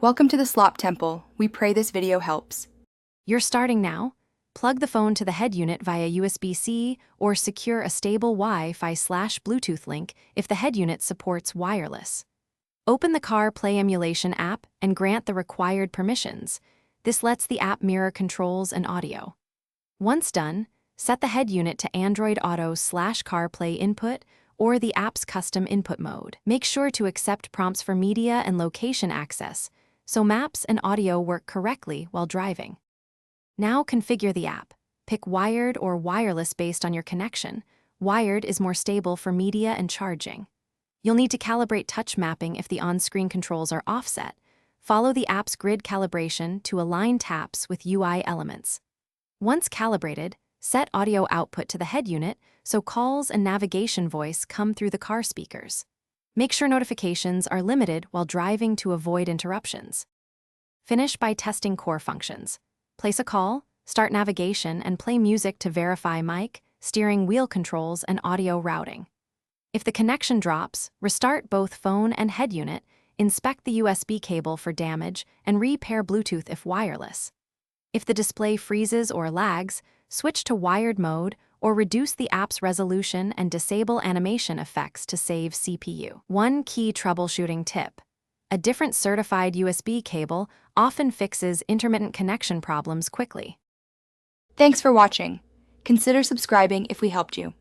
Welcome to the Slop Temple. We pray this video helps. You're starting now? Plug the phone to the head unit via USB-C or secure a stable Wi-Fi/Bluetooth link if the head unit supports wireless. Open the CarPlay emulation app and grant the required permissions. This lets the app mirror controls and audio. Once done, set the head unit to Android Auto/CarPlay input or the app's custom input mode. Make sure to accept prompts for media and location access, so maps and audio work correctly while driving. Now configure the app. Pick wired or wireless based on your connection. Wired is more stable for media and charging. You'll need to calibrate touch mapping if the on-screen controls are offset. Follow the app's grid calibration to align taps with UI elements. Once calibrated, set audio output to the head unit so calls and navigation voice come through the car speakers. Make sure notifications are limited while driving to avoid interruptions. Finish by testing core functions. Place a call, start navigation, and play music to verify mic, steering wheel controls, and audio routing. If the connection drops, restart both phone and head unit, inspect the USB cable for damage, and repair Bluetooth if wireless. If the display freezes or lags, switch to wired mode or reduce the app's resolution and disable animation effects to save CPU. One key troubleshooting tip: a different certified USB cable often fixes intermittent connection problems quickly. Thanks for watching. Consider subscribing if we helped you.